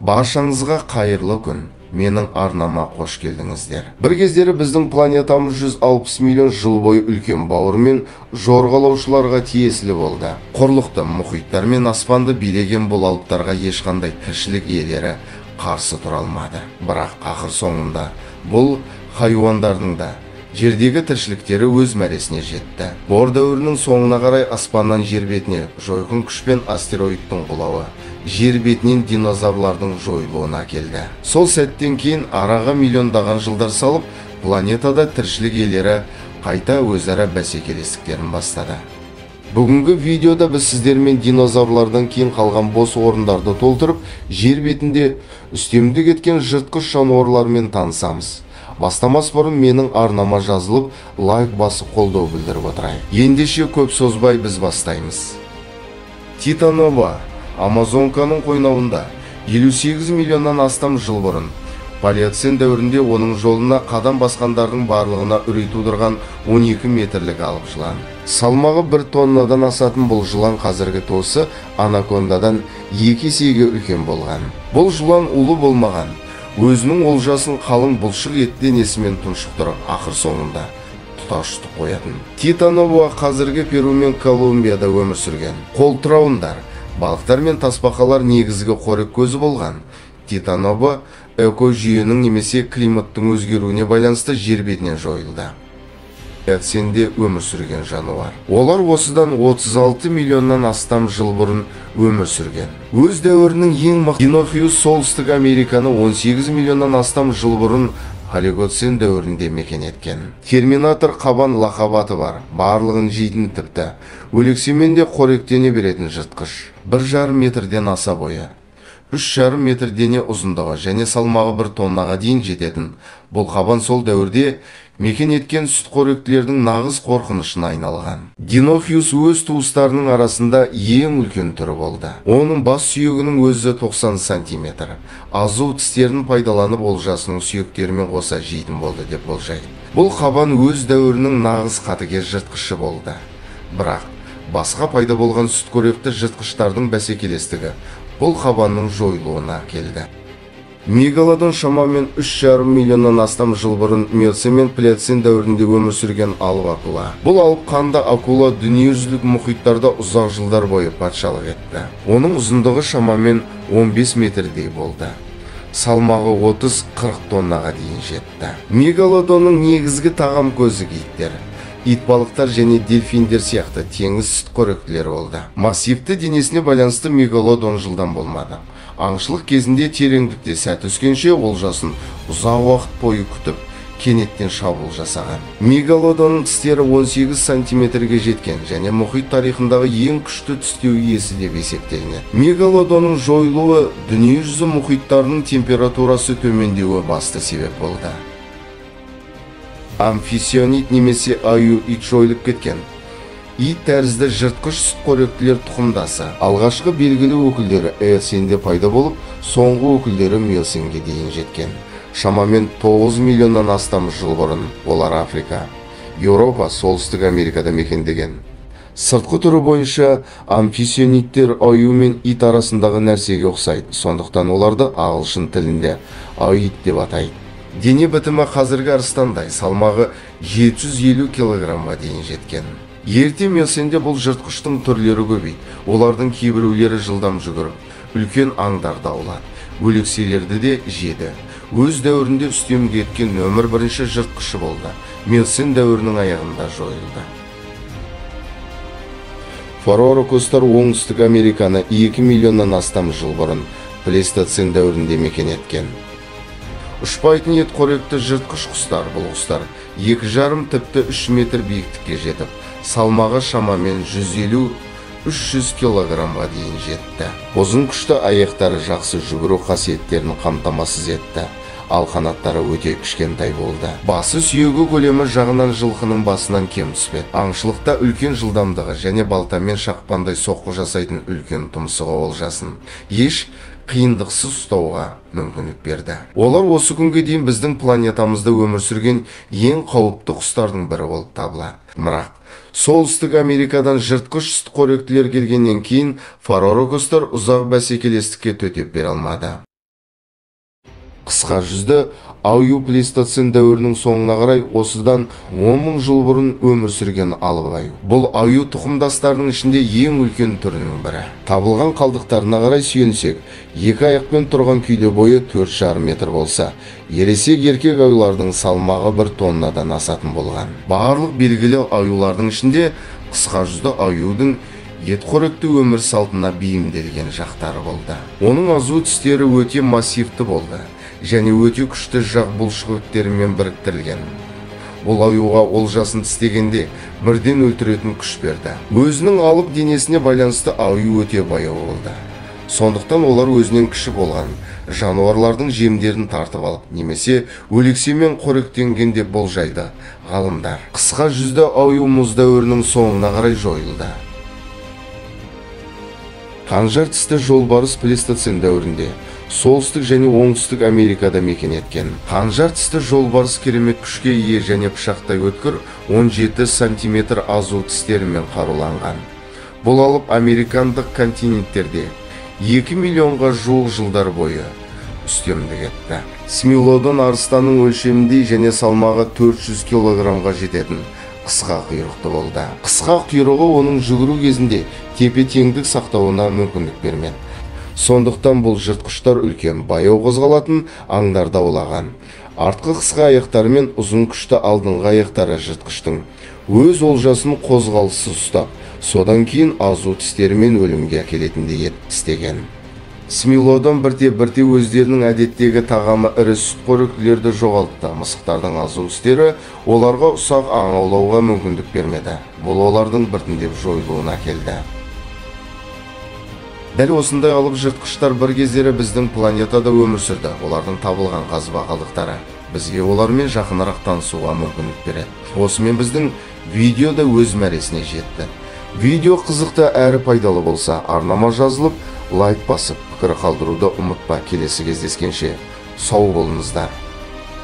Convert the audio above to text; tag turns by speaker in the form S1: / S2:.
S1: Баршаңызға қайырлы күн. Менің арнама қош келдіңіздер. Бір кездері біздің планетамыз 160 миллион жыл бойы үлкен бауыр мен жорғалаушыларға тиесілі болды. Құрлықты, мұхиттар мен аспанды билеген бұл алыптарға ешқандай тіршілік иелері қарсы тұра алмады. Бірақ ақыр соңында бұл хайуандардың да жердегі тіршіліктері өз мәресіне жетті. Бор дәуірінің соңына қарай аспаннан жер бетіне жойқын күшпен астероидтың құлауы жер бетінен динозаврлардың жойылуына келді. Сол сәттен кейін араға миллиондаған жылдар салып, планетада тіршілік иелері қайта өзара бәсекелестіктерін бастады. Бүгінгі видеода біз сіздермен динозаврлардан кейін қалған бос орындарды толтырып, жер бетінде үстемдік еткен жыртқыш жануарлармен танысамыз. Бастамас бұрын менің арнама жазылып, лайк басып қолдау білдіріп отырайық. Ендеше көп созбай біз бастаймыз. Титанова Амазонканың қойнауында 58 миллионнан астам жыл бұрын палеоцен дәуірінде оның жолына қадам басқандардың барлығына үрей тудырған 12 метрлік алып жылан. Салмағы 1 тоннадан асатын бұл жылан қазіргі тосы анакондадан 2 есеге үлкен болған. Бұл жылан улы болмаған, өзінің олжасын қалың бұлшық етті денесімен тұншықтырып, ақыр соңында тұтастық қоятын. Титанова қазіргі Перу мен Колумбияда өмір сүрген. Қолтырауындар, балықтар мен тасбақалар негізгі қорек көзі болған. Титанова экожүйенің немесе климаттың өзгеруіне байланысты жер бетінен жойылды. Палеоценде өмір сүрген жануар. Олар осыдан 36 миллионнан астам жыл бұрын өмір сүрген. Өз дәуірінің ең мықты динохиус солтүстік Американы 18 миллионнан астам жыл бұрын Палеоцен дәуірінде мекен еткен. Терминатор қабан лақабаты бар, барлығын жейтін, тіпті өлексемен де қоректене беретін жыртқыш. 1,5 метрден аса бойы, 3,5 метр дене ұзындығы және салмағы 1 тоннаға дейін жететін. Бұл қабан сол дәуірде мекен еткен сүтқоректілердің нағыз қорқынышына айналған. Динохиус өз туыстарының арасында ең үлкен түрі болды. Оның бас сүйегінің өзі 90 сантиметр. Азу тістерін пайдаланып олжасының сүйектерімен қоса жейтін болды деп болжайды. Бұл қабан өз дәуірінің нағыз қатыгез жыртқышы болды. Бірақ басқа пайда болған сүтқоректі жыртқыштардың бәсекелестігі бұл қабанның жойылуына келді. Мегалодон шамамен 3,5 миллионнан астам жыл бұрын Миоцен мен Плейоцен дәуірінде өмір сүрген алып акула. Бұл алып қанды акула дүниежүзілік мұхиттарда ұзақ жылдар бойы патшалық етті. Оның ұзындығы шамамен 15 метрдей болды. Салмағы 30-40 тоннаға дейін жетті. Мегалодонның негізгі тағам көзі киттер, итбалықтар және дельфиндер сияқты теңіз сүтқоректілері болды. Массивті денесіне байланысты мегалодон жылдан болмады. Аңшылық кезінде тереңдікте сәт өскенше олжасын ұзақ уақыт бойы күтіп, кенеттен шабуыл жасаған. Мегалодонның тістері 18 сантиметрге жеткен және мұхит тарихындағы ең күшті тістеу иесі деп есептелінеді. Мегалодонның жойылуы дүниежүзі мұхиттарының температурасы төмендеуі басты себеп болды. Амфисионит немесе аю ит жойылып кеткен. Ит тәрізді жыртқыш сүтқоректілер тұқымдасы. Алғашқы белгілі өкілдері Эоценде пайда болып, соңғы өкілдері Миоценге дейін жеткен. Шамамен 9 миллионнан астам жыл бұрын олар Африка, Еуропа, Солтүстік Америкада мекендеген. Сыртқы түрі бойынша амфисиониттер аю мен ит арасындағы нәрсеге ұқсайды, сондықтан оларды ағылшын тілінде аю-ит деп атайды. Дене бітімі қазіргі арыстандай, салмағы 750 килограммға дейін жеткен. Ерте Миоценде бұл жыртқыштың түрлері көбейді. Олардың кейбіреулері жылдам жүгіріп, үлкен аңдарды аулады, өлекселерді де жеді. Өз дәуірінде үстемдік еткен нөмір бірінші жыртқышы болды. Миоцен дәуірінің аяғында жойылды. Форорокостар оңтүстік Американы 2 миллионнан астам жыл бұрын Плейстоцен дәуірінде мекен еткен. Ұшпайтын ет қоректі жыртқыш құстар, бұл құстар 2,5 тіпті 3 метр биіктікке жетіп, салмағы шамамен 150-300 килограммға дейін жетті. Ұзын күшті аяқтары жақсы жүгіру қасиеттерін қамтамасыз етті, ал қанаттары өте кішкентай болды. Басы сүйегі көлемі жағынан жылқының басынан кем түспеді. Аңшылықта үлкен жылдамдығы және балтамен шақпандай соққы жасайтын үлкен тұмсығы олжасын еш қиындықсыз ұстауға мүмкіндік берді. Олар осы күнге дейін біздің планетамызда өмір сүрген ең қауіпті құстардың бірі болып табылады. Бірақ Солтүстік Америкадан жыртқыш сүтқоректілер келгеннен кейін форорокостар ұзақ бәсекелестікке төтеп бере алмады. Қысқа жүзді аю плейстоцен дәуірінің соңына қарай осыдан 10.000 жыл бұрын өмір сүрген алып аю. Бұл аю тұқымдастарының ішінде ең үлкен түрінің бірі. Табылған қалдықтарына қарай сүйенсек, екі аяқпен тұрған күйде бойы 4,5 метр болса, ересек еркек аюлардың салмағы 1 тоннадан асатын болған. Барлық белгілі аюлардың ішінде қысқа жүзді аюдың етқоректі өмір салтына бейімделген жақтары болды. Оның азу тістері өте массивті болды және өте күшті жақ бұлшық еттерімен біріктірілген. Бұл аюға олжасын тістегенде бірден өлтіретін күш берді. Өзінің алып денесіне байланысты аю өте баяу болды. Сондықтан олар өзінен кіші болған жануарлардың жемдерін тартып алып, немесе өлексемен қоректенген деп болжайды ғалымдар. Қысқа жүзді аю мұз дәуірінің соңына қарай жойылды. Қанжар тісті жолбарыс плейстоцен дәуірінде солтүстік және оңтүстік Америкада мекен еткен. Қанжар тісті жолбарыс керемет күшке ие және пышақтай өткір 17 сантиметр азу тістерімен қаруланған. Бұл алып американдық континенттерде 2 миллионға жуық жылдар бойы үстемдік етті. Смилодон арыстанның өлшеміндей және салмағы 400 килограммға жететін қысқа құйрықты болды. Қысқа құйрығы оның жүгіру кезінде тепе-теңдік сақтауына мүмкіндік бермеді. Сондықтан бұл жыртқыштар үлкен баяу қозғалатын аңдарда аулаған. Артқы қысқа аяқтары мен ұзын күшті алдыңғы аяқтары жыртқыштың өз олжасын қозғалыссыз ұстап, содан кейін азу тістерімен өлімге әкелетіндей істеген. Смилодон бірте-бірте өздерінің әдеттегі тағамы ірі сүтқоректілерді жоғалтты. Мысықтардың азу тістері оларға ұсақ аң аулауға мүмкіндік бермеді. Бұл олардың біртіндеп жойылуына әкелді. Дәл осындай алып жыртқыштар бір кездері біздің планетада өмір сүрді. Олардың табылған қазба қалдықтары бізге олармен жақынырақ танысуға мүмкіндік береді. Осымен біздің видео да өз мәресіне жетті. Видео қызықты әрі пайдалы болса, арнама жазылып, лайк басып, пікір қалдыруды ұмытпа. Келесі кездескенше сау болыңыздар.